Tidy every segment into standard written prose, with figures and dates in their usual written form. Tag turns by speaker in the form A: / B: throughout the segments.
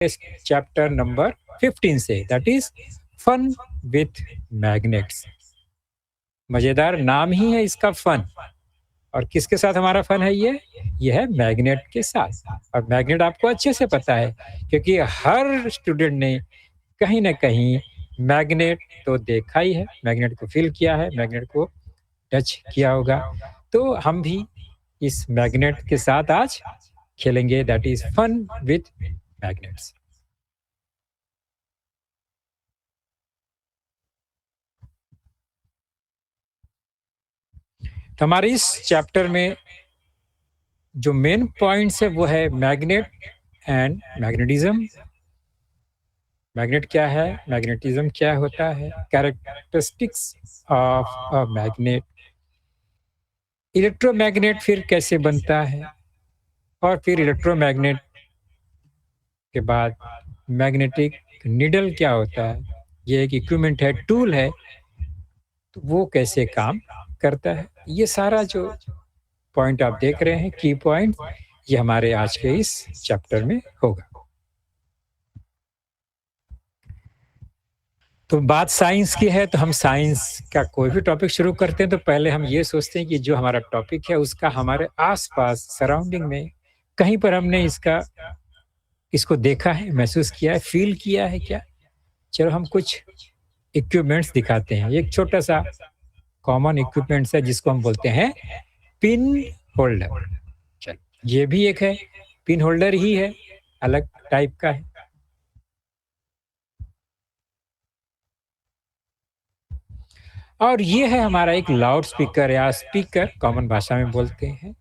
A: Chapter number 15 से, that is fun with magnets. मजेदार नाम ही है इसका, फन। और किसके साथ हमारा फन है ये है मैग्नेट के साथ। और मैग्नेट आपको अच्छे से पता है, क्योंकि हर स्टूडेंट ने कहीं ना कहीं मैग्नेट तो देखा ही है, मैग्नेट को फील किया है, मैग्नेट को टच किया होगा। तो हम भी इस मैग्नेट के साथ आज खेलेंगे, that is fun with magnets. तो हमारे इस चैप्टर में जो मेन पॉइंट्स है वो है मैग्नेट एंड मैग्नेटिज्म। मैग्नेट क्या है, मैग्नेटिज्म क्या होता है, characteristics of a magnet, electromagnet फिर कैसे बनता है, और फिर इलेक्ट्रोमैग्नेट के बाद मैग्नेटिक नीडल क्या होता है, ये एक इक्विपमेंट है, टूल है, तो वो कैसे काम करता है। ये सारा जो पॉइंट आप देख रहे हैं, की पॉइंट, ये हमारे आज के इस चैप्टर में होगा। तो बात साइंस की है, तो हम साइंस का कोई भी टॉपिक शुरू करते हैं तो पहले हम ये सोचते हैं कि जो हमारा टॉपिक है उसका हमारे आसपास सराउंडिंग में कहीं पर हमने इसको देखा है, महसूस किया है, फील किया है क्या। चलो हम कुछ इक्विपमेंट्स दिखाते हैं। एक छोटा सा कॉमन इक्विपमेंट्स है जिसको हम बोलते हैं पिन होल्डर। चलो ये भी एक है, पिन होल्डर ही है, अलग टाइप का है। और ये है हमारा एक लाउड स्पीकर या स्पीकर, कॉमन भाषा में बोलते हैं।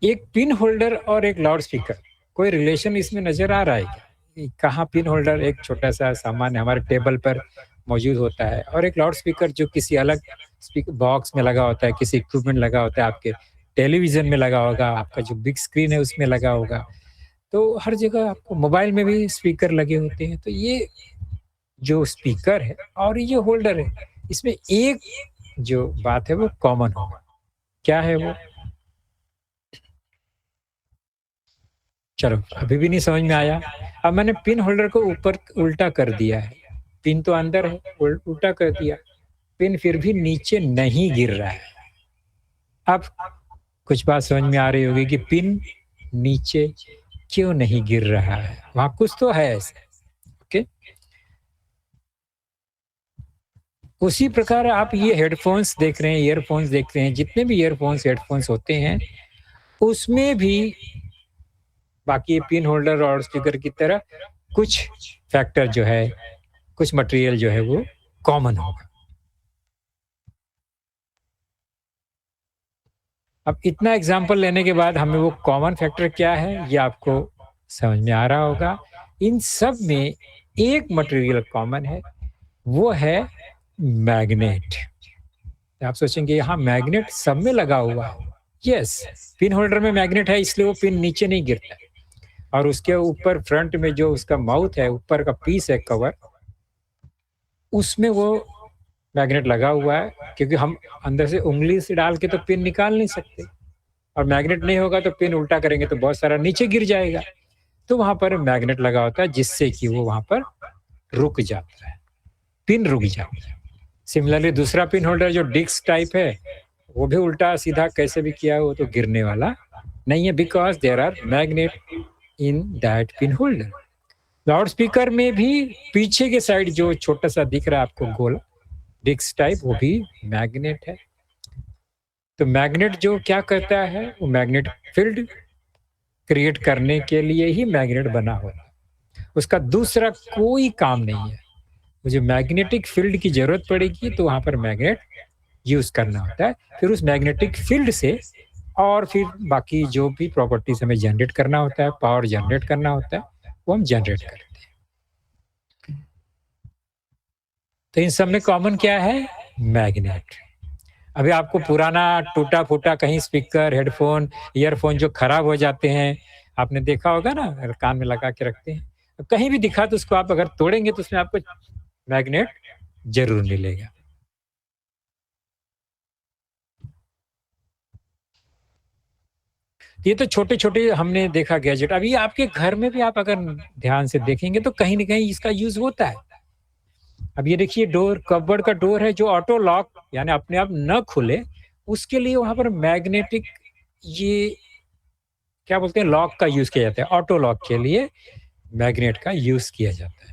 A: एक पिन होल्डर और एक लाउड स्पीकर, कोई रिलेशन इसमें नजर आ रहा है क्या? कहाँ पिन होल्डर एक छोटा सा सामान्य हमारे टेबल पर मौजूद होता है, और एक लाउड स्पीकर जो किसी अलग स्पीकर बॉक्स में लगा होता है, किसी इक्विपमेंट लगा होता है, आपके टेलीविजन में लगा होगा, आपका जो बिग स्क्रीन है उसमें लगा होगा। तो हर जगह आपको मोबाइल में भी स्पीकर लगे होते हैं। तो ये जो स्पीकर है और ये होल्डर है, इसमें एक जो बात है वो कॉमन होगा। क्या है वो? चलो अभी भी नहीं समझ में आया। अब मैंने पिन होल्डर को ऊपर उल्टा कर दिया है, पिन तो अंदर है, उल्टा कर दिया, पिन फिर भी नीचे नहीं गिर रहा है। अब कुछ बात समझ में आ रही होगी कि पिन नीचे क्यों नहीं गिर रहा है, वहां कुछ तो है ऐसे। ओके, उसी प्रकार आप ये हेडफोन्स देख रहे हैं, ईयरफोन्स देख रहे हैं, जितने भी ईयरफोन्स हेडफोन्स होते हैं उसमें भी बाकी पिन होल्डर और स्पीकर की तरह कुछ फैक्टर जो है, कुछ मटेरियल जो है वो कॉमन होगा। अब इतना एग्जाम्पल लेने के बाद हमें वो कॉमन फैक्टर क्या है ये आपको समझ में आ रहा होगा। इन सब में एक मटेरियल कॉमन है, वो है मैग्नेट। आप सोचेंगे हाँ मैग्नेट सब में लगा हुआ है। यस, पिन होल्डर में मैग्नेट है, इसलिए वो पिन नीचे नहीं गिरता। और उसके ऊपर फ्रंट में जो उसका माउथ है, ऊपर का पीस है कवर, उसमें वो मैग्नेट लगा हुआ है, क्योंकि हम अंदर से उंगली से डाल के तो पिन निकाल नहीं सकते। और मैग्नेट नहीं होगा तो पिन उल्टा करेंगे तो बहुत सारा नीचे गिर जाएगा। तो वहां पर मैग्नेट लगा होता है जिससे कि वो वहां पर रुक जाता है, पिन रुक जाता है। सिमिलरली दूसरा पिन होल्डर जो डिस्क टाइप है, वो भी उल्टा सीधा कैसे भी किया हो तो गिरने वाला नहीं है, because there are magnet in that pin holder. Loudspeaker में भी पीछे के साइड जो छोटा सा दिख रहा है आपको गोल डिस्क टाइप, वो भी मैग्नेट है। तो मैग्नेट जो क्या करता है, वो मैग्नेट फील्ड क्रिएट करने के लिए ही मैग्नेट बना होता है, उसका दूसरा कोई काम नहीं है। मुझे मैग्नेटिक फील्ड की जरूरत पड़ेगी तो वहां पर मैग्नेट यूज करना होता है, फिर उस मैग्नेटिक फील्ड से और फिर बाकी जो भी प्रॉपर्टीज हमें जनरेट करना होता है, पावर जनरेट करना होता है, वो हम जनरेट करते हैं। तो इन सब में कॉमन क्या है? मैग्नेट। अभी आपको पुराना टूटा फूटा कहीं स्पीकर, हेडफोन, ईयरफोन जो खराब हो जाते हैं, आपने देखा होगा ना, अगर कान में लगा के रखते हैं, कहीं भी दिखा तो उसको आप अगर तोड़ेंगे तो उसमें आपको मैग्नेट जरूर मिलेगा। ये तो छोटे-छोटे हमने देखा गैजेट। अभी आपके घर में भी आप अगर ध्यान से देखेंगे तो कहीं न कहीं इसका यूज़ होता है। अब ये देखिए डोर कपबोर्ड का डोर है जो ऑटो लॉक यानी अपने आप न खुले, उसके लिए वहाँ पर मैग्नेटिक ये क्या बोलते हैं लॉक का यूज़ किया जाता है। ऑटो लॉक के लिए मैग्नेट का यूज़ किया जाता है।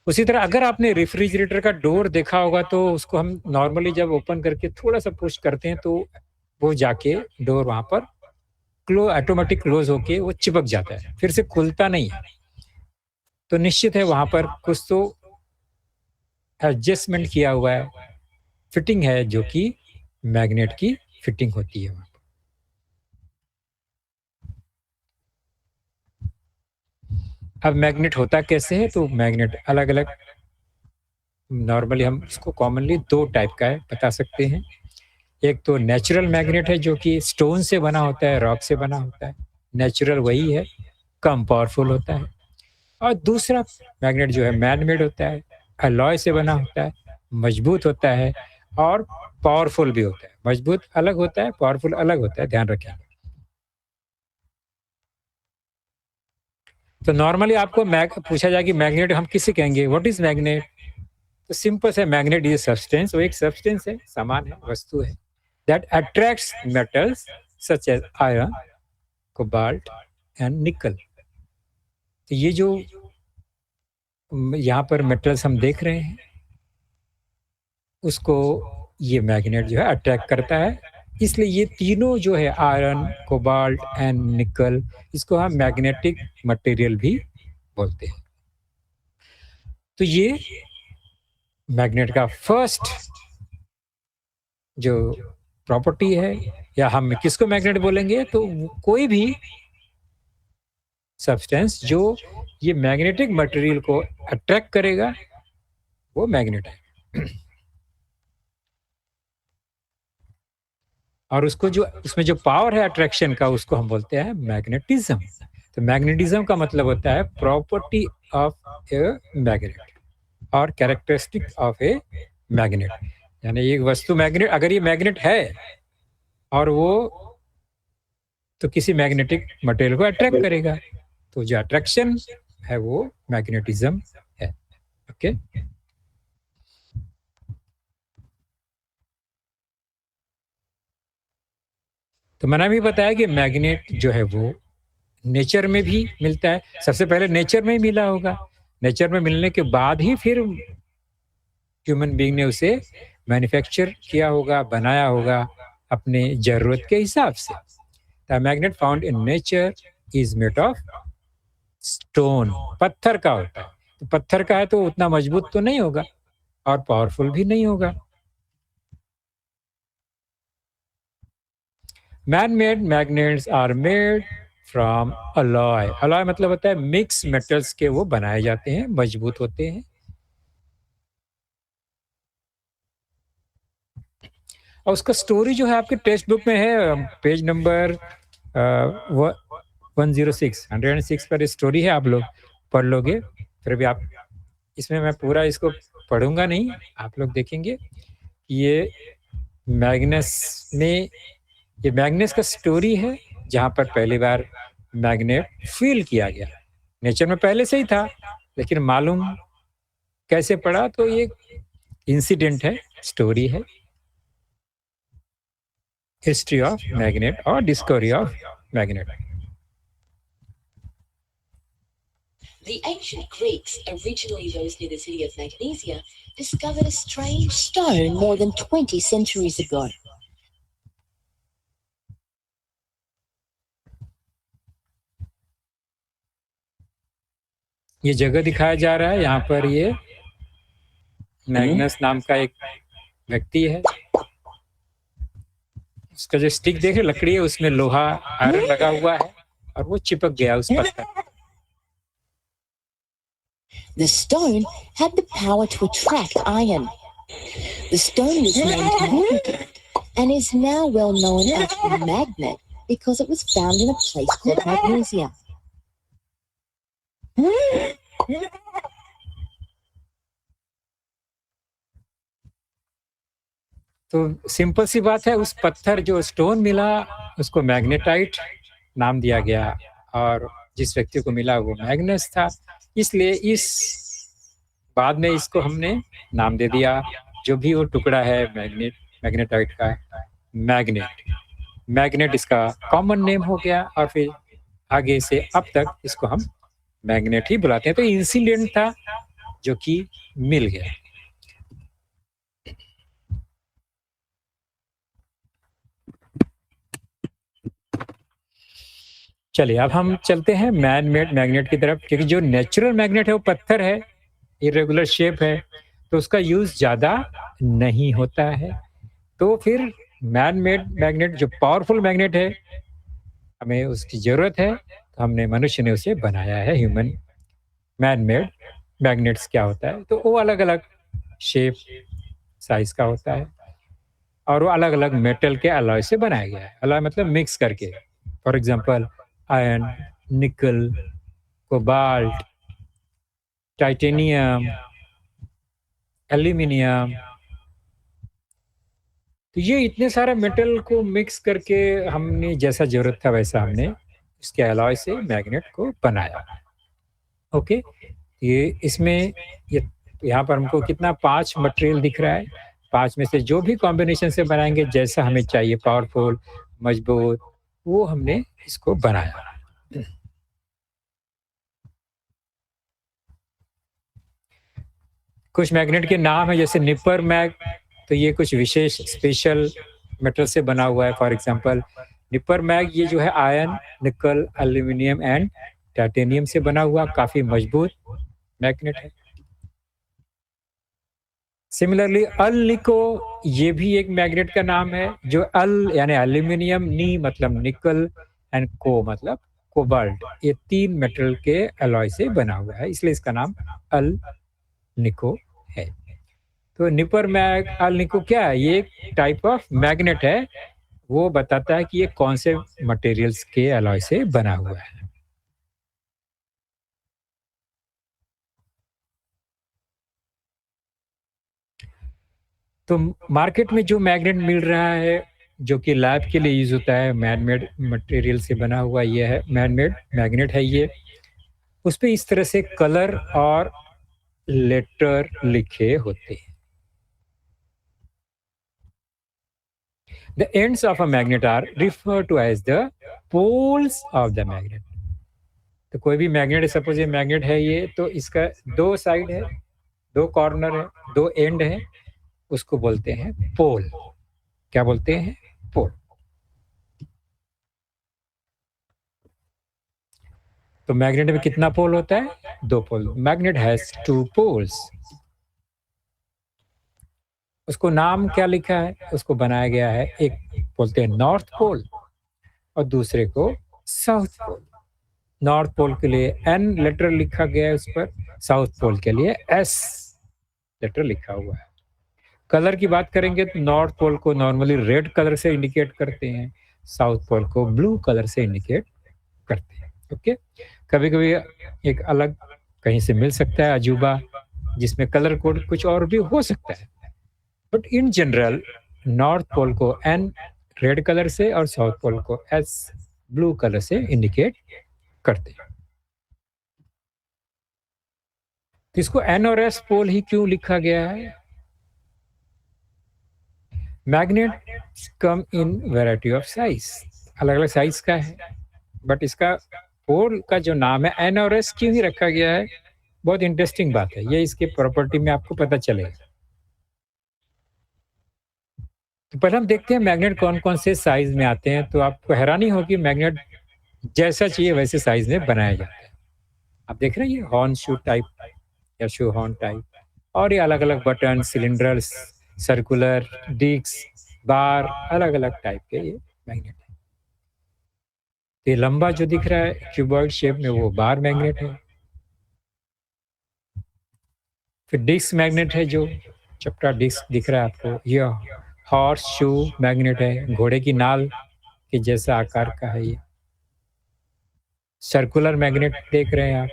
A: उसी तरह अगर आपने रेफ्रिजरेटर का डोर देखा होगा तो उसको हम नॉर्मली जब ओपन करके थोड़ा-सा पुश करते हैं तो वो जाके डोर वहाँ पर ऑटोमेटिक क्लोज़ होके वो चिपक जाता है, फिर से खुलता नहीं है। तो निश्चित है वहाँ पर कुछ तो एडजस्टमेंट किया हुआ है, फिटिंग है जो कि मैग्नेट की फिटिंग होती है वहाँ। अब मैग्नेट होता कैसे है? तो मैग्नेट अलग-अलग नॉर्मली हम इसको कॉमनली 2 टाइप का है बता सकते हैं। एक तो नेचुरल मैग्नेट है जो कि स्टोन से बना होता है, रॉक से बना होता है। नेचुरल वही है, कम पावरफुल होता है। और दूसरा मैग्नेट जो है मैन मेड होता है, अलॉय से बना होता है, मजबूत होता है और पावरफुल भी होता है। मजबूत अलग होता है, पावरफुल अलग होता है, ध्यान रखें। तो नॉर्मली आपको मैग पूछा जाए कि मैग्नेट हम किसे कहेंगे? What is magnet? तो सिंपल से मैग्नेट इज़ अ सब्सटेंस, वो एक सब्सटेंस है, सामान है, वस्तु है that attracts metals such as iron, cobalt and निकल। तो ये जो यहाँ पर मेटल्स हम देख रहे हैं, उसको ये मैग्नेट जो है अट्रैक्ट करता है। इसलिए ये तीनों जो है आयरन, कोबाल्ट एंड निकल इसको हम मैग्नेटिक मटेरियल भी बोलते हैं। तो ये मैग्नेट का फर्स्ट जो प्रॉपर्टी है या हम किसको मैग्नेट बोलेंगे तो कोई भी सब्सटेंस जो ये मैग्नेटिक मटेरियल को अट्रैक्ट करेगा वो मैग्नेट है। और उसको जो उसमें जो पावर है अट्रैक्शन का उसको हम बोलते हैं मैग्नेटिज्म। तो मैग्नेटिज्म का मतलब होता है प्रॉपर्टी ऑफ ए मैग्नेट और कैरेक्टरिस्टिक ऑफ ए मैग्नेट। यानी एक वस्तु मैग्नेट अगर ये मैग्नेट है और वो तो किसी मैग्नेटिक मटेरियल को अट्रैक्ट करेगा, तो जो अट्रैक्शन है वो मैग्नेटिज्म है। ओके। तो मैंने भी बताया कि मैग्नेट जो है वो नेचर में भी मिलता है। सबसे पहले नेचर में ही मिला होगा। नेचर में मिलने के बाद ही फिर ह्यूमन बीइंग ने उसे मैन्युफैक्चर किया होगा, बनाया होगा अपने ज़रूरत के हिसाब से। The magnet found in nature is made of stone, पत्थर का होता है। तो पत्थर का है तो उतना मजबूत तो नहीं होगा और पावरफुल भी नहीं होगा। Man made magnets are made from alloy. Alloy मतलब होता है मिक्स मेटल्स के वो बनाए जाते हैं, मजबूत होते हैं। और उसका स्टोरी जो है आपके टेक्स्ट बुक में है, पेज नंबर 106 पर स्टोरी है, आप लोग पढ़ लोगे। फिर भी आप इसमें मैं पूरा इसको पढ़ूंगा नहीं, आप लोग देखेंगे। ये मैग्नस में ये मैग्नस का स्टोरी है जहाँ पर पहली बार मैग्नेट फील किया गया। नेचर में पहले से ही था लेकिन मालूम कैसे पड़ा, तो ये इंसिडेंट है, स्टोरी है, हिस्ट्री ऑफ मैग्नेट और discovery of magnet.
B: The ancient Greeks, originally those near the city of Magnesia, discovered a strange stone more than 20 centuries ago.
A: ये जगह दिखाया जा रहा है, यहाँ पर ये मैग्नस नाम का एक व्यक्ति है। उसका जो स्टिक देख रहे लकड़ी है उसमें लोहा आयरन लगा हुआ है और वो चिपक गया उस पत्थर।
B: The stone had the power to attract iron. The stone was named Magnet and is now well known as the magnet because it was found in a place called Magnesia.
A: तो सिंपल सी बात है, उस पत्थर जो stone मिला उसको magnetite नाम दिया गया और जिस व्यक्ति को मिला वो मैग्नस था। इसलिए इस बाद में इसको हमने नाम दे दिया, जो भी वो टुकड़ा है मैग्नेटाइट का, मैग्नेट। मैग्नेट इसका कॉमन नेम हो गया और फिर आगे से अब तक इसको हम मैग्नेट ही बुलाते हैं। तो इंसिडेंट था जो कि मिल गया। चलिए अब हम चलते हैं मैन मेड मैग्नेट की तरफ, क्योंकि जो नेचुरल मैग्नेट है वो पत्थर है, इरेगुलर शेप है, तो उसका यूज ज्यादा नहीं होता है। तो फिर मैन मेड मैग्नेट जो पावरफुल मैग्नेट है, हमें उसकी जरूरत है, तो हमने मनुष्य ने उसे बनाया है। ह्यूमन मैन मेड मैग्नेट्स क्या होता है, तो वो अलग अलग शेप साइज का होता है और वो अलग अलग मेटल के अलॉय से बनाया गया है। अलॉय मतलब मिक्स करके, फॉर एग्जांपल आयरन, निकल, कोबाल्ट, टाइटेनियम, एल्यूमिनियम। तो ये इतने सारे मेटल को मिक्स करके हमने जैसा जरूरत था वैसा हमने इसके अलॉय से मैग्नेट को बनाया। ओके, ये इसमें ये यहाँ पर हमको कितना 5 मटेरियल दिख रहा है। 5 में से जो भी कॉम्बिनेशन से बनाएंगे जैसा हमें चाहिए, पावरफुल, मजबूत, वो हमने इसको बनाया। कुछ मैग्नेट के नाम है जैसे निपर मैग, तो ये कुछ विशेष स्पेशल मेटल से बना हुआ है। फॉर एग्जांपल निपर मैग ये जो है आयरन, निकल, एल्यूमिनियम एंड टाइटेनियम से बना हुआ काफी मजबूत मैग्नेट है। सिमिलरली अल निको ये भी एक मैग्नेट का नाम है, जो अल यानी एल्यूमिनियम, नी मतलब निकल एंड को मतलब कोबाल्ट, ये 3 मेटल के अलॉय से बना हुआ है, इसलिए इसका नाम अल निको है। तो निपर मैग, अल निको क्या है? ये एक टाइप ऑफ मैग्नेट है, वो बताता है कि ये कौन से मटेरियल्स के अलॉय से बना हुआ है। तो मार्केट में जो मैग्नेट मिल रहा है जो कि लैब के लिए यूज होता है, मैन मेड मटेरियल से बना हुआ ये है, मैन मेड मैग्नेट है ये। उस पे इस तरह से कलर और लेटर लिखे होते हैं। The ends of a magnet are referred to as the poles of the magnet. तो कोई भी मैग्नेट है, सपोज ये मैग्नेट है ये, तो इसका 2 साइड है, 2 कॉर्नर है, 2 एंड है, उसको बोलते हैं पोल। क्या बोलते हैं? पोल। तो मैग्नेट में कितना पोल होता है? 2 पोल। Magnet has 2 poles. उसको नाम क्या लिखा है? उसको बनाया गया है, एक बोलते हैं नॉर्थ पोल और दूसरे को साउथ पोल। नॉर्थ पोल के लिए एन लेटर लिखा गया है उस पर, साउथ पोल के लिए एस लेटर लिखा हुआ है। कलर की बात करेंगे तो नॉर्थ पोल को नॉर्मली रेड कलर से इंडिकेट करते हैं, साउथ पोल को ब्लू कलर से इंडिकेट करते हैं। ओके, कभी कभी एक अलग कहीं से मिल सकता है अजूबा, जिसमें कलर कोड कुछ और भी हो सकता है, but in general north pole को एन रेड कलर से और साउथ पोल को एस ब्लू कलर से इंडिकेट करते हैं। तो इसको एन और एस पोल ही क्यों लिखा गया है? Magnet come in variety of size, अलग अलग साइज का है, बट इसका पोल का जो नाम है एन और एस क्यों ही रखा गया है, बहुत इंटरेस्टिंग बात है, ये इसके प्रॉपर्टी में आपको पता चलेगा। तो पहले हम देखते हैं मैग्नेट कौन कौन से साइज में आते हैं। तो आपको हैरानी होगी, मैग्नेट जैसा चाहिए वैसे साइज में बनाया जाता है। आप देख रहे हैं ये हॉर्न शू टाइप या शू हॉर्न टाइप, और ये अलग अलग बटन, सिलेंडर्स, सर्कुलर, डिस्क, बार, अलग अलग टाइप के ये मैग्नेट है। ये लंबा जो दिख रहा है क्यूबॉइड शेप में, वो बार मैग्नेट है। फिर डिस्क मैग्नेट है, जो चपटा डिस्क दिख रहा है आपको, यह हॉर्स शू मैग्नेट है, घोड़े की नाल के जैसा आकार का है ये। सर्कुलर मैग्नेट देख रहे हैं आप।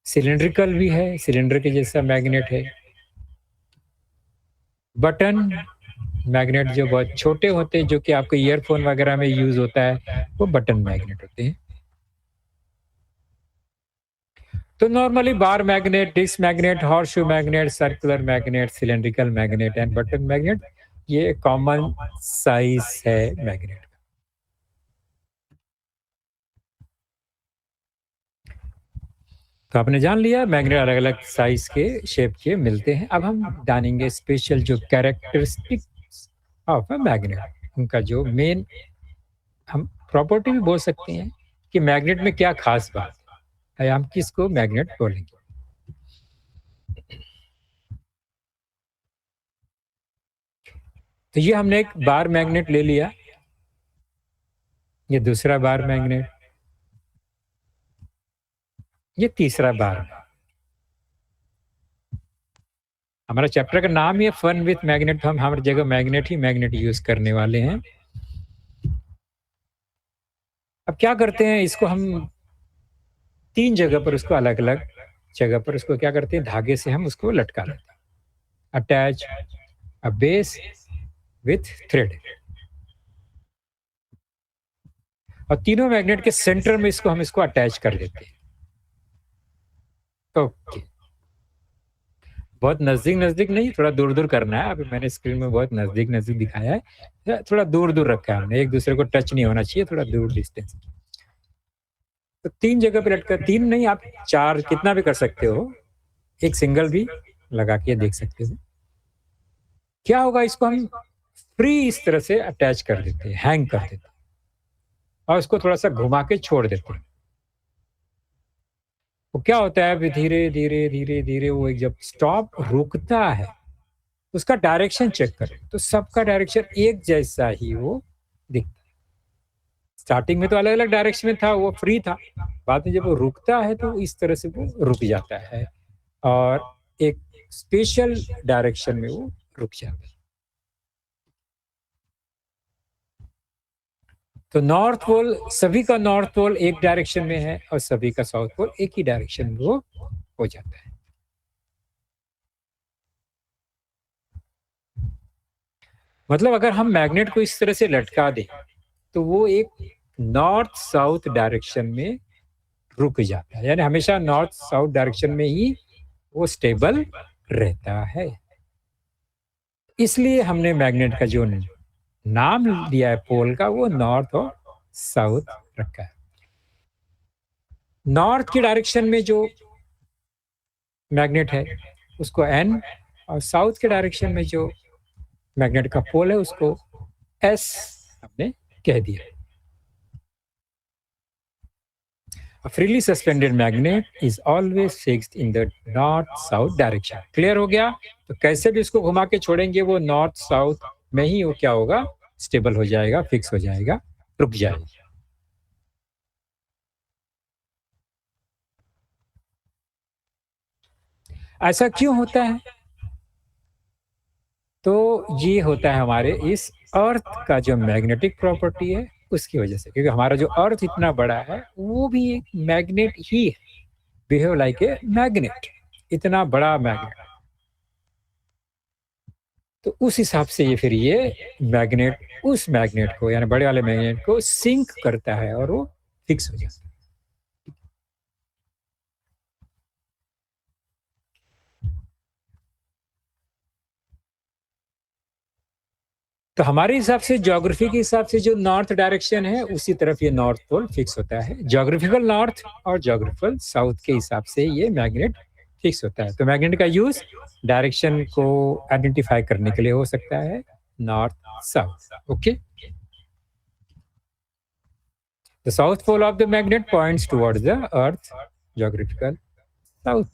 A: सिलिंड्रिकल भी है, सिलेंडर के जैसा मैग्नेट है। बटन मैग्नेट जो बहुत छोटे होते हैं, जो कि आपके ईयरफोन वगैरह में यूज होता है, वो बटन मैग्नेट होते हैं। तो normally bar magnet, disc magnet, horseshoe magnet, circular magnet, cylindrical magnet and button magnet, ये कॉमन साइज है मैग्नेट। तो आपने जान लिया मैग्नेट अलग अलग साइज के, शेप के मिलते हैं। अब हम जानेंगे स्पेशल जो कैरेक्टरिस्टिक्स ऑफ अ मैग्नेट, उनका जो मेन हम प्रॉपर्टी भी बोल सकते हैं कि मैग्नेट में क्या खास बात है, हम किसको मैग्नेट बोलेंगे। तो ये हमने एक बार मैग्नेट ले लिया, ये दूसरा बार मैग्नेट, ये तीसरा बार। हमारा चैप्टर का नाम ही है फन विथ मैग्नेट, हम हर जगह मैग्नेट ही मैग्नेट यूज करने वाले हैं। अब क्या करते हैं, इसको हम 3 जगह पर, उसको अलग अलग जगह पर उसको क्या करते हैं, धागे से हम उसको लटका लेते हैं। Attach a base with thread, और तीनों मैग्नेट के सेंटर में इसको हम इसको अटैच कर देते हैं। ओके, बहुत नजदीक नजदीक नहीं, थोड़ा दूर दूर करना है। अभी मैंने स्क्रीन में बहुत नजदीक नजदीक दिखाया है, थोड़ा दूर दूर रखा है हमने, एक दूसरे को टच नहीं होना चाहिए, थोड़ा दूर डिस्टेंस। तो 3 जगह पे लटका, 3 नहीं आप 4 कितना भी कर सकते हो, एक सिंगल भी लगा के देख सकते हो। क्या होगा, इसको हम फ्री इस तरह से अटैच कर देते हैं, हैंग कर देते हैं, और उसको थोड़ा सा घुमा के छोड़ देते हैं। वो क्या होता है, अभी धीरे धीरे धीरे धीरे वो एक जब स्टॉप रुकता है, उसका डायरेक्शन चेक करें तो सबका डायरेक्शन एक जैसा ही वो दिखता है। स्टार्टिंग में तो अलग अलग डायरेक्शन में था, वो फ्री था, बाद में जब वो रुकता है तो इस तरह से वो रुक जाता है और एक स्पेशल डायरेक्शन में वो रुक जाता है। तो नॉर्थ पोल, सभी का नॉर्थ पोल एक डायरेक्शन में है और सभी का साउथ पोल एक ही डायरेक्शन में वो हो जाता है। मतलब अगर हम मैग्नेट को इस तरह से लटका दें तो वो एक नॉर्थ साउथ डायरेक्शन में रुक जाता है, यानी हमेशा नॉर्थ साउथ डायरेक्शन में ही वो स्टेबल रहता है। इसलिए हमने मैग्नेट का जो नाम दिया है पोल का, वो नॉर्थ और साउथ रखा है। नॉर्थ की डायरेक्शन में जो मैग्नेट है उसको एन, और साउथ के डायरेक्शन में जो मैग्नेट का पोल है उसको एस हमने कह दिया। A freely suspended magnet is always fixed in the north-south direction. Clear हो गया? तो कैसे भी इसको घुमा के छोड़ेंगे वो नॉर्थ साउथ में ही वो क्या होगा, स्टेबल हो जाएगा, फिक्स हो जाएगा, रुक जाएगा। ऐसा क्यों होता है? तो ये होता है हमारे इस अर्थ का जो मैग्नेटिक प्रॉपर्टी है उसकी वजह से, क्योंकि हमारा जो अर्थ इतना बड़ा है वो भी एक मैग्नेट ही है, बिहेव लाइक ए मैग्नेट, इतना बड़ा मैग्नेट। तो उस हिसाब से ये फिर ये मैग्नेट उस मैग्नेट को, यानी बड़े वाले मैग्नेट को सिंक करता है और वो फिक्स हो जाता है। तो हमारे हिसाब से, ज्योग्राफी के हिसाब से जो नॉर्थ डायरेक्शन है उसी तरफ ये नॉर्थ पोल फिक्स होता है। ज्योग्राफिकल नॉर्थ और ज्योग्राफिकल साउथ के हिसाब से ये मैग्नेट फिक्स होता है। तो मैग्नेट का यूज डायरेक्शन को आइडेंटिफाई करने के लिए हो सकता है, north south. Okay, the south pole of the magnet points towards the earth, geographical south.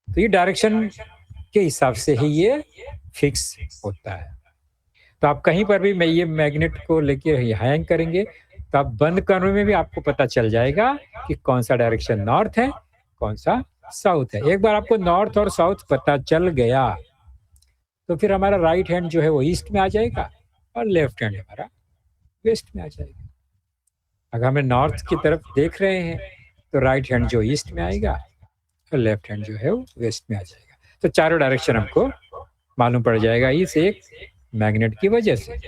A: तो ये डायरेक्शन के हिसाब से ही ये फिक्स होता है। तो आप कहीं पर भी मैं ये मैग्नेट को लेके हैंग करेंगे तो आप बंद करने में भी आपको पता चल जाएगा कि कौन सा डायरेक्शन नॉर्थ है, कौन सा साउथ है। एक बार आपको नॉर्थ और साउथ पता चल गया तो फिर हमारा राइट हैंड जो है वो ईस्ट में आ जाएगा और लेफ्ट हैंड हमारा वेस्ट में आ जाएगा। अगर हमें नॉर्थ की तरफ देख रहे हैं तो राइट हैंड जो ईस्ट में आएगा और लेफ्ट हैंड जो है वो वेस्ट में आ जाएगा। तो चारों डायरेक्शन हमको मालूम पड़ जाएगा इस एक मैग्नेट की वजह से।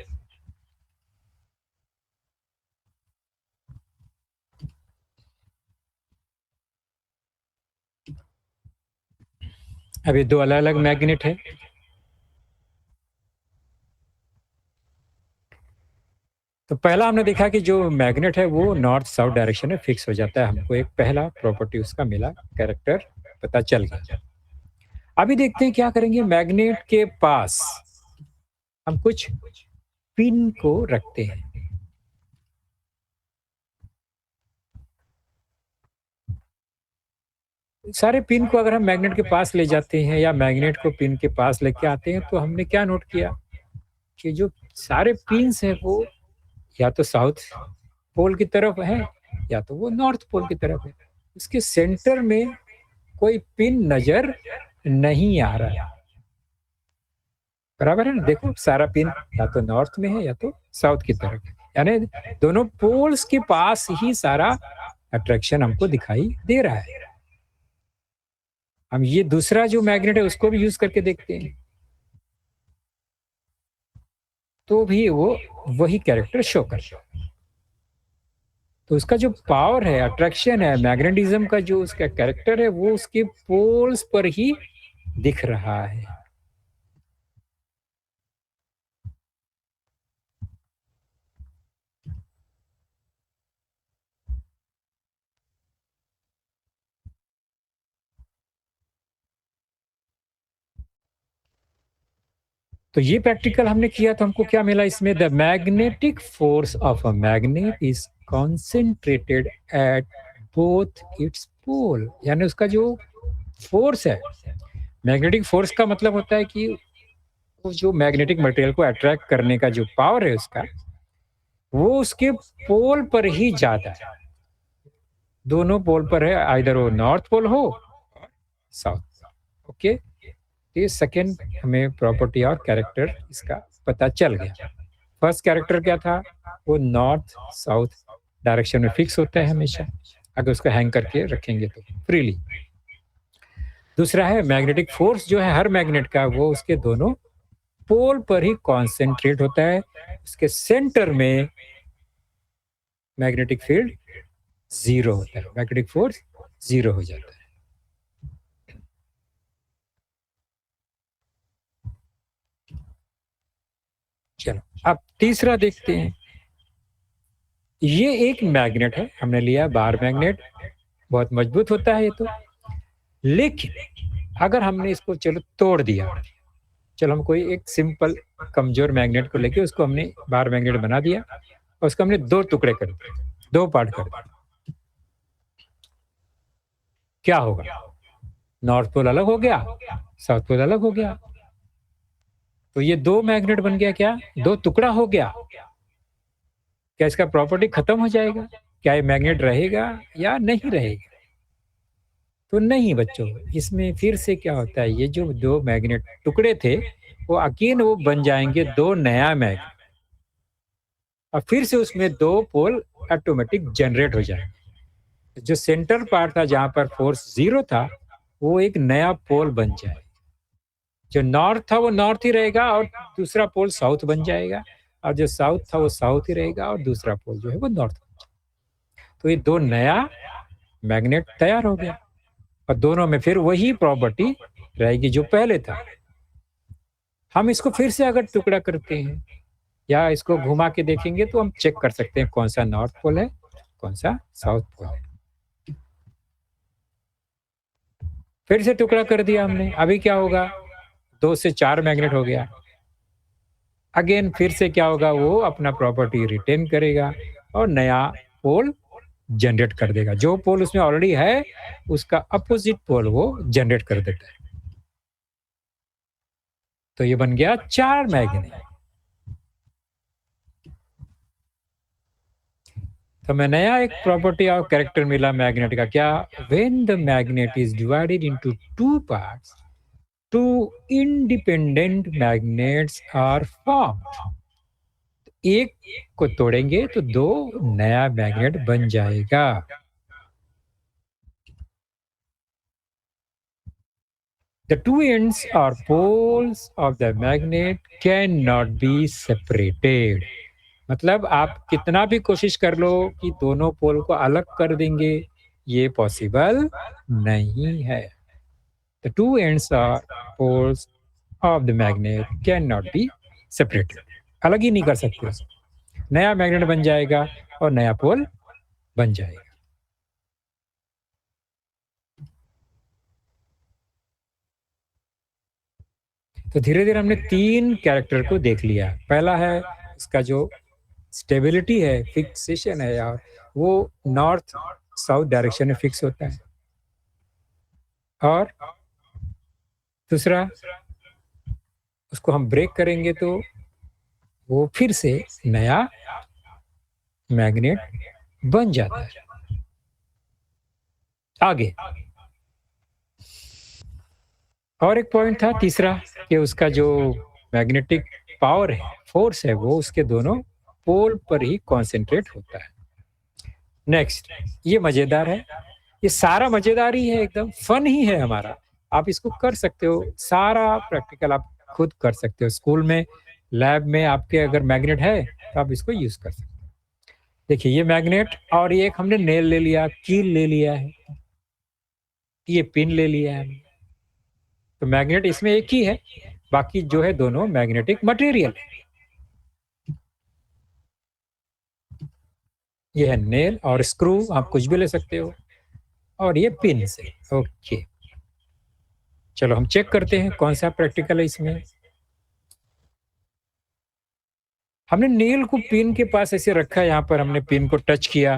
A: अभी दो अलग अलग मैग्नेट है। तो पहला हमने देखा कि जो मैग्नेट है वो नॉर्थ साउथ डायरेक्शन में फिक्स हो जाता है। हमको एक पहला प्रॉपर्टी उसका मिला, कैरेक्टर पता चल गया। अभी देखते हैं क्या करेंगे। मैग्नेट के पास हम कुछ पिन को रखते हैं। सारे पिन को अगर हम मैग्नेट के पास ले जाते हैं या मैग्नेट को पिन के पास लेके आते हैं, तो हमने क्या नोट किया कि जो सारे पिन्स हैं वो या तो साउथ पोल की तरफ है या तो वो नॉर्थ पोल की तरफ है। इसके सेंटर में कोई पिन नजर नहीं आ रहा है। बराबर है ना? देखो सारा पिन या तो नॉर्थ में है या तो साउथ की तरफ है, यानी दोनों पोल्स के पास ही सारा अट्रैक्शन हमको दिखाई दे रहा है। हम ये दूसरा जो मैग्नेट है उसको भी यूज करके देखते हैं, तो भी वो वही कैरेक्टर शो करता है। तो उसका जो पावर है, अट्रैक्शन है, मैग्नेटिज्म का जो उसका कैरेक्टर है, वो उसके पोल्स पर ही दिख रहा है। तो ये प्रैक्टिकल हमने किया तो हमको क्या मिला इसमें? The magnetic force of a magnet is concentrated at both its pole. यानी उसका जो फोर्स है, मैग्नेटिक फोर्स का मतलब होता है कि वो जो मैग्नेटिक मटेरियल को अट्रैक्ट करने का जो पावर है उसका, वो उसके पोल पर ही ज्यादा है। दोनों पोल पर है, आइदर वो नॉर्थ पोल हो साउथ। ओके, ये सेकेंड हमें प्रॉपर्टी और कैरेक्टर इसका पता चल गया। फर्स्ट कैरेक्टर क्या था? वो नॉर्थ साउथ डायरेक्शन में फिक्स होता है हमेशा, अगर उसको हैंग करके रखेंगे तो फ्रीली। दूसरा है मैग्नेटिक फोर्स जो है हर मैग्नेट का, वो उसके दोनों पोल पर ही कॉन्सेंट्रेट होता है। उसके सेंटर में मैग्नेटिक फील्ड जीरो होता है, मैग्नेटिक फोर्स जीरो हो जाता है। चलो अब तीसरा देखते हैं। ये एक मैग्नेट है, हमने लिया बार मैग्नेट, बहुत मजबूत होता है ये तो। लेकिन अगर हमने इसको चलो तोड़ दिया, चलो हम कोई एक सिंपल कमजोर मैग्नेट को लेके उसको हमने बार मैग्नेट बना दिया और उसको हमने दो टुकड़े कर दिए, दो पार्ट कर दिए, क्या होगा? नॉर्थ पोल अलग हो गया, साउथ पोल अलग हो गया। तो ये दो मैग्नेट बन गया, क्या दो टुकड़ा हो गया? क्या इसका प्रॉपर्टी खत्म हो जाएगा? क्या ये मैग्नेट रहेगा या नहीं रहेगा? तो नहीं बच्चों, इसमें फिर से क्या होता है, ये जो दो मैग्नेट टुकड़े थे वो अगेन वो बन जाएंगे दो नया मैग्नेट, और फिर से उसमें दो पोल ऑटोमेटिक जनरेट हो जाएंगे। जो सेंटर पार्ट था जहां पर फोर्स जीरो था, वो एक नया पोल बन जाए। जो नॉर्थ था वो नॉर्थ ही रहेगा और दूसरा पोल साउथ बन जाएगा, और जो साउथ था वो साउथ ही रहेगा और दूसरा पोल जो है वो नॉर्थ बन जाएगा। तो ये दो नया मैग्नेट तैयार हो गया, और दोनों में फिर वही प्रॉपर्टी रहेगी जो पहले था। हम इसको फिर से अगर टुकड़ा करते हैं या इसको घुमा के देखेंगे तो हम चेक कर सकते हैं कौन सा नॉर्थ पोल है, कौन सा साउथ पोल है। फिर से टुकड़ा कर दिया हमने, अभी क्या होगा? दो से चार मैग्नेट हो गया। अगेन फिर से क्या होगा? वो अपना प्रॉपर्टी रिटेन करेगा और नया पोल जनरेट कर देगा। जो पोल उसमें ऑलरेडी है उसका अपोजिट पोल वो जनरेट कर देता है। तो ये बन गया चार मैग्नेट। तो मैं नया एक प्रॉपर्टी और कैरेक्टर मिला मैग्नेट का, क्या? When the magnet is divided into two parts, two independent magnets are formed. एक को तोड़ेंगे तो दो नया मैग्नेट बन जाएगा। The two ends or poles of the magnet cannot be separated. मतलब आप कितना भी कोशिश कर लो कि दोनों पोल को अलग कर देंगे, ये पॉसिबल नहीं है। The two ends or poles of the magnet cannot be separated. अलग ही नहीं कर सकते उसको। नया मैग्नेट बन जाएगा और नया पोल बन जाएगा। तो धीरे धीरे हमने 3 कैरेक्टर को देख लिया। पहला है इसका जो स्टेबिलिटी है, फिक्सेशन है यार, वो नॉर्थ साउथ डायरेक्शन में फिक्स होता है। और दूसरा, उसको हम ब्रेक करेंगे तो वो फिर से नया मैग्नेट बन जाता है। आगे और एक पॉइंट था तीसरा कि उसका जो मैग्नेटिक पावर है, फोर्स है, वो उसके दोनों पोल पर ही कॉन्सेंट्रेट होता है। नेक्स्ट, ये मजेदार है, ये सारा मजेदार ही है, एकदम फन ही है हमारा। आप इसको कर सकते हो, सारा प्रैक्टिकल आप खुद कर सकते हो। स्कूल में, लैब में आपके अगर मैग्नेट है तो आप इसको यूज कर सकते हो। देखिए ये मैग्नेट और ये एक हमने नेल ले लिया, कील ले लिया है, ये पिन ले लिया है। तो मैग्नेट इसमें एक ही है, बाकी जो है दोनों मैग्नेटिक मटेरियल है। ये है नेल और स्क्रू, आप कुछ भी ले सकते हो, और ये पिन से। ओके, चलो हम चेक करते हैं कौन सा प्रैक्टिकल है इसमें। हमने नेल को पिन के पास ऐसे रखा है, यहाँ पर हमने पिन को टच किया,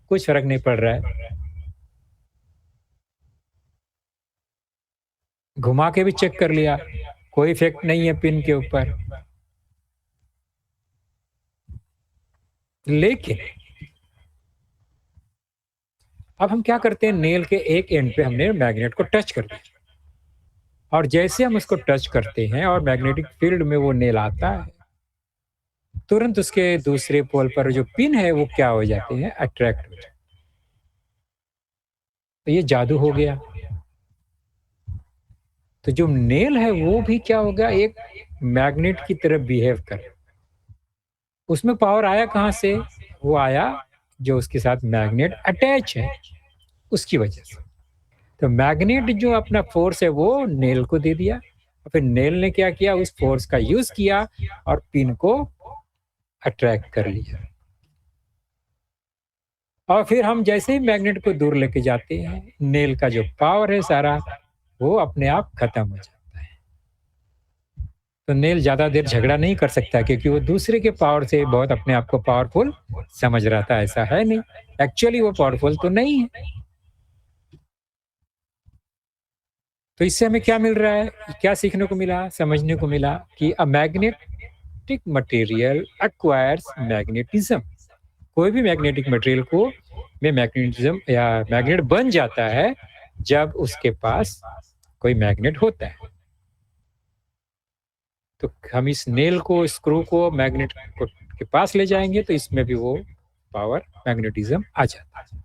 A: कुछ फर्क नहीं पड़ रहा है। घुमा के भी चेक कर लिया, कोई इफेक्ट नहीं है पिन के ऊपर। लेकिन अब हम क्या करते हैं, नेल के एक एंड पे हमने मैग्नेट को टच कर दिया, और जैसे हम उसको टच करते हैं और मैग्नेटिक फील्ड में वो नेल आता है, तुरंत उसके दूसरे पोल पर जो पिन है वो क्या हो जाते हैं, अट्रैक्ट हो जाते हैं। तो ये जादू हो गया। तो जो नेल है वो भी क्या होगा, एक मैग्नेट की तरह बिहेव कर। उसमें पावर आया कहाँ से, वो आया जो उसके साथ मैग्नेट अटैच है उसकी वजह से। तो मैग्नेट जो अपना फोर्स है वो नेल को दे दिया, और फिर नेल ने क्या किया, उस फोर्स का यूज किया और पिन को अट्रैक्ट कर लिया। और फिर हम जैसे ही मैग्नेट को दूर लेके जाते हैं, नेल का जो पावर है सारा वो अपने आप खत्म हो जाता है। तो नेल ज्यादा देर झगड़ा नहीं कर सकता, क्योंकि वो दूसरे के पावर से बहुत अपने आप को पावरफुल समझ रहा था। ऐसा है नहीं, एक्चुअली वो पावरफुल तो नहीं है। तो इससे हमें क्या मिल रहा है, क्या सीखने को मिला, समझने को मिला कि a magnetic material acquires magnetism. कोई भी मैग्नेटिक मटेरियल को में मैग्नेटिज्म या मैग्नेट बन जाता है जब उसके पास कोई मैग्नेट होता है। तो हम इस नेल को, स्क्रू को मैग्नेट को के पास ले जाएंगे तो इसमें भी वो पावर, मैग्नेटिज्म आ जाता है।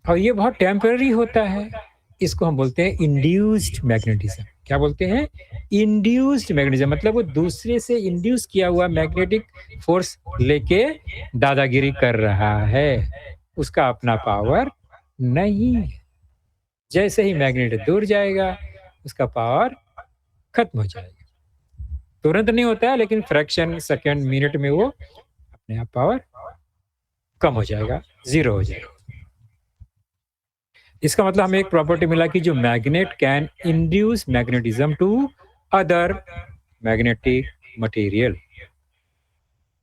A: और ये बहुत टेम्पररी होता है, इसको हम बोलते हैं इंड्यूस्ड मैग्नेटिज्म। क्या बोलते हैं, इंड्यूस्ड मैग्नेटिज्म। मतलब वो दूसरे से इंड्यूस किया हुआ मैग्नेटिक फोर्स लेके दादागिरी कर रहा है, उसका अपना पावर नहीं है। जैसे ही मैग्नेट दूर जाएगा उसका पावर खत्म हो जाएगा। तुरंत नहीं होता है, लेकिन फ्रैक्शन सेकेंड, मिनट में वो अपने आप पावर कम हो जाएगा, जीरो हो जाएगा। इसका मतलब हमें एक प्रॉपर्टी मिला कि जो magnet can induce magnetism to other magnetic material.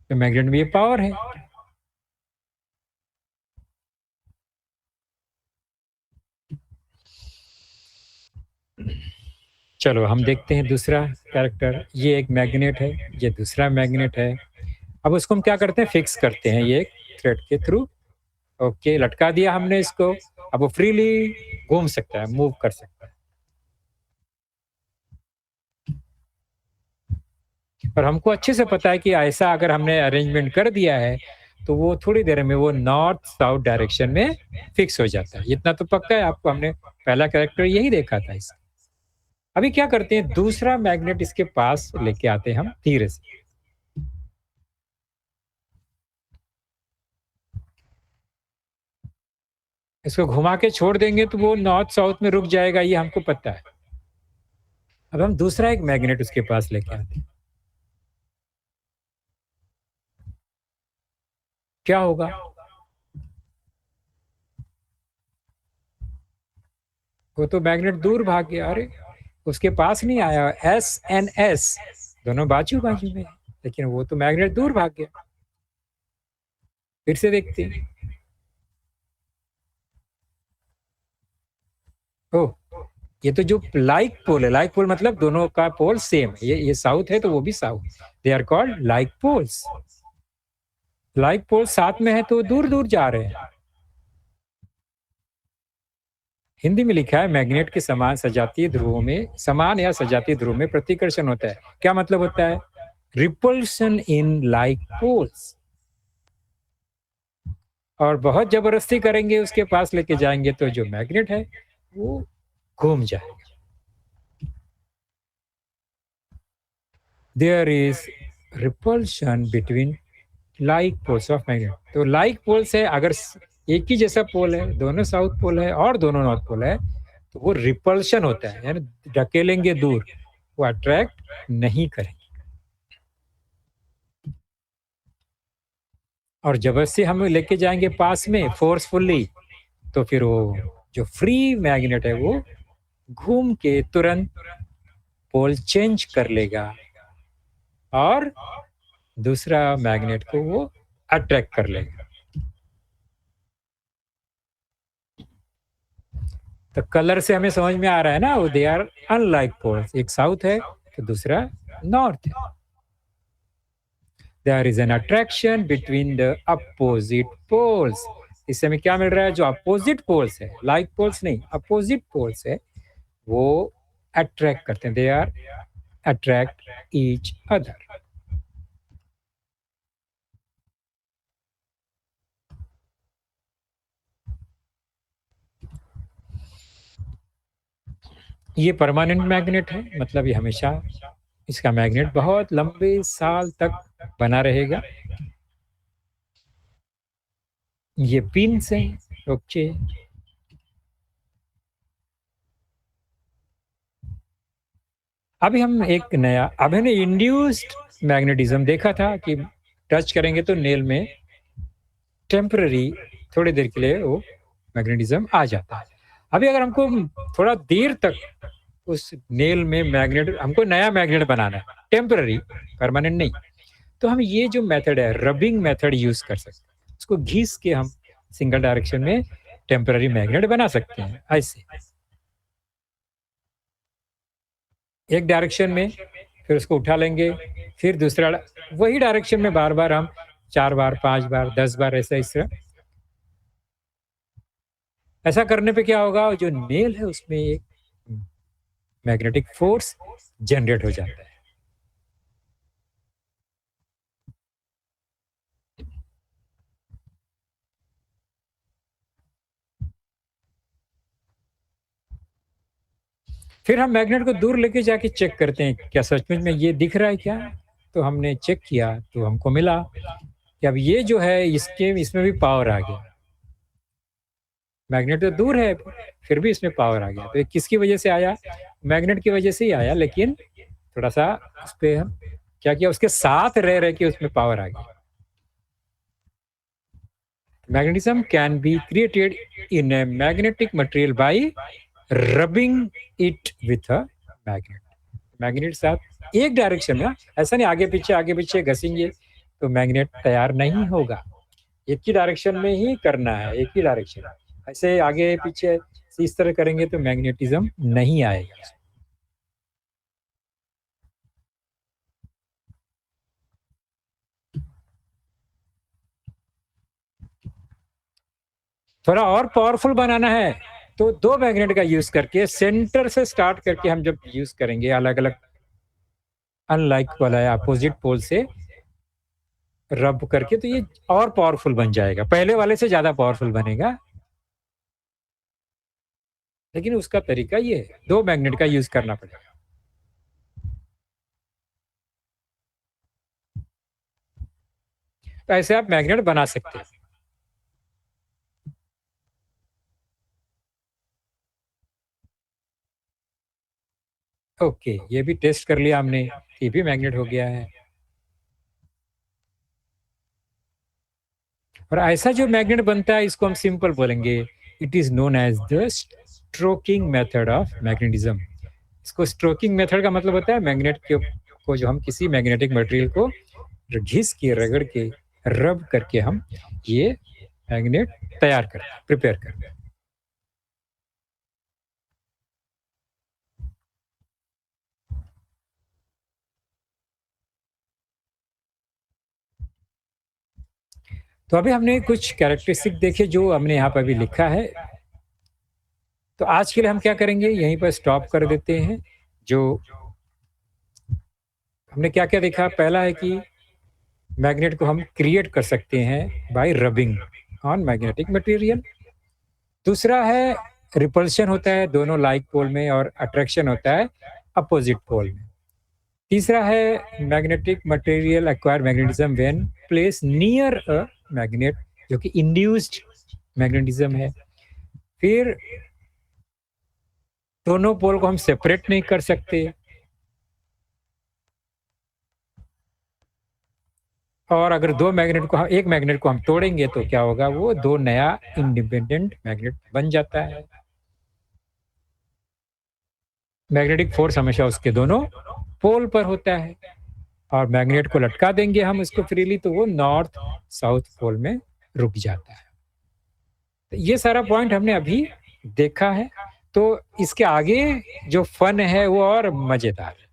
A: तो मैग्नेट में ये पावर है। चलो हम देखते हैं दूसरा कैरेक्टर। ये एक मैग्नेट है, ये दूसरा मैग्नेट है। अब उसको हम क्या करते हैं, फिक्स करते हैं ये थ्रेड के थ्रू। ओके, लटका दिया हमने इसको। अब वो फ्रीली घूम सकता है, मूव कर सकता है। और हमको अच्छे से पता है कि ऐसा अगर हमने अरेंजमेंट कर दिया है तो वो थोड़ी देर में वो नॉर्थ साउथ डायरेक्शन में फिक्स हो जाता है। इतना तो पक्का है आपको, हमने पहला कैरेक्टर यही देखा था इसका। अभी क्या करते हैं, दूसरा मैग्नेट इसके पास लेके आते हैं हम धीरे से। इसको घुमा के छोड़ देंगे तो वो नॉर्थ साउथ में रुक जाएगा, ये हमको पता है। अब हम दूसरा एक मैग्नेट उसके पास लेके आते हैं। क्या होगा? वो तो मैग्नेट दूर भाग गया। अरे, उसके पास नहीं आया। एस एन एस दोनों बाजू बाजू में है, लेकिन वो तो मैग्नेट दूर भाग गया। फिर से देखते हैं। ओह, ये तो जो लाइक पोल है, लाइक पोल मतलब दोनों का पोल सेम है। ये साउथ है तो वो भी south, they are called like poles. Like pole साथ में है तो दूर दूर जा रहे हैं। हिंदी में लिखा है, मैग्नेट के समान सजातीय ध्रुवों में, समान या सजातीय ध्रुव में प्रतिकर्षण होता है। क्या मतलब होता है? Repulsion in like poles. और बहुत जबरदस्ती करेंगे, उसके पास लेके जाएंगे तो जो मैग्नेट है वो घूम जाएगा। There is repulsion between like poles of magnet. तो लाइक पोल्स है, अगर एक ही जैसा पोल है, दोनों साउथ पोल है और दोनों नॉर्थ पोल है, तो वो रिपल्शन होता है, यानी ढकेलेंगे दूर, वो अट्रैक्ट नहीं करेंगे। और जबरदस्ती हम लेके जाएंगे पास में फोर्सफुली, तो फिर वो जो फ्री मैग्नेट है वो घूम के तुरंत पोल चेंज कर लेगा और दूसरा मैग्नेट को वो अट्रैक्ट कर लेगा। तो कलर से हमें समझ में आ रहा है ना, वो दे आर अनलाइक पोल्स। एक साउथ है तो दूसरा नॉर्थ है। There is an attraction between the opposite poles. इससे हमें क्या मिल रहा है? जो अपोजिट पोल्स है, लाइक पोल्स नहीं, अपोजिट पोल्स है, वो अट्रैक्ट करते हैं, they are attract each other. ये परमानेंट मैग्नेट है, मतलब ये हमेशा, इसका मैग्नेट बहुत लंबे साल तक बना रहेगा। ये पिन्स है। ओके, अभी हम एक नया, अभी हमने इंड्यूस्ड मैग्नेटिज्म देखा था कि टच करेंगे तो नेल में टेम्पररी, थोड़ी देर के लिए वो मैग्नेटिज्म आ जाता है। अभी अगर हमको थोड़ा देर तक उस नेल में मैग्नेट, हमको नया मैग्नेट बनाना है, टेम्पररी, परमानेंट नहीं, तो हम ये जो मेथड है, रबिंग मेथड यूज कर सकते हैं। उसको घिस के हम सिंगल डायरेक्शन में टेम्पररी मैग्नेट बना सकते हैं। ऐसे एक डायरेक्शन में, फिर उसको उठा लेंगे, फिर दूसरा वही डायरेक्शन में बार बार हम 4 बार, 5 बार, 10 बार, ऐसा इस तरह। ऐसा करने पे क्या होगा, जो नेल है उसमें एक मैग्नेटिक फोर्स जनरेट हो जाता है। फिर हम मैग्नेट को दूर लेके जाके चेक करते हैं, क्या सचमुच में ये दिख रहा है क्या? तो हमने चेक किया तो हमको मिला कि अब ये जो है, इसके इसमें भी पावर आ गया। मैग्नेट तो दूर है, फिर भी इसमें पावर आ गया। तो ये किसकी वजह से आया? मैग्नेट की वजह से ही आया, लेकिन थोड़ा सा उस पर हम क्या किया, उसके साथ रह रह के उसमें पावर आ गई। Magnetism can be created in a magnetic material by rubbing it with a magnet. Magnet साथ एक डायरेक्शन में, ऐसा नहीं आगे पीछे घसेंगे तो मैग्नेट तैयार नहीं होगा। एक ही डायरेक्शन में ही करना है, एक ही डायरेक्शन। ऐसे आगे पीछे इस तरह करेंगे तो मैग्नेटिज्म नहीं आएगा। थोड़ा और पावरफुल बनाना है तो दो मैग्नेट का यूज करके, सेंटर से स्टार्ट करके हम जब यूज करेंगे अलग अलग अनलाइक वाला अपोजिट पोल से रब करके, तो ये और पावरफुल बन जाएगा, पहले वाले से ज़्यादा पावरफुल बनेगा। लेकिन उसका तरीका ये है, 2 मैग्नेट का यूज़ करना पड़ेगा। तो ऐसे आप मैग्नेट बना सकते हैं। ओके, ये भी टेस्ट कर लिया हमने, ये भी मैग्नेट हो गया है। और ऐसा जो मैग्नेट बनता है इसको हम सिंपल बोलेंगे, it is known as the stroking method of magnetism. इसको स्ट्रोकिंग मेथड का मतलब होता है मैग्नेट के को जो हम किसी मैग्नेटिक मटेरियल को घिस के, रगड़ के, रब करके हम ये मैग्नेट तैयार करते हैं, प्रिपेयर करते हैं। तो अभी हमने कुछ कैरेक्टरिस्टिक देखे जो हमने यहाँ पर अभी लिखा है। तो आज के लिए हम क्या करेंगे, यहीं पर स्टॉप कर देते हैं। जो हमने क्या-क्या देखा, पहला है कि मैग्नेट को हम क्रिएट कर सकते हैं bye rubbing on magnetic material. दूसरा है रिपल्शन होता है दोनों लाइक पोल में, और अट्रैक्शन होता है अपोजिट पोल में। तीसरा है magnetic material acquire magnetism when place near a magnet, जो कि इंड्यूस्ड मैग्नेटिज्म है। फिर दोनों पोल को हम सेपरेट नहीं कर सकते, और अगर एक मैग्नेट को हम तोड़ेंगे तो क्या होगा, वो 2 नया इंडिपेंडेंट मैग्नेट बन जाता है। मैग्नेटिक फोर्स हमेशा उसके दोनों पोल पर होता है, और मैग्नेट को लटका देंगे हम इसको फ्रीली तो वो नॉर्थ साउथ पोल में रुक जाता है। तो ये सारा पॉइंट हमने अभी देखा है। तो इसके आगे जो फन है वो और मजेदार है।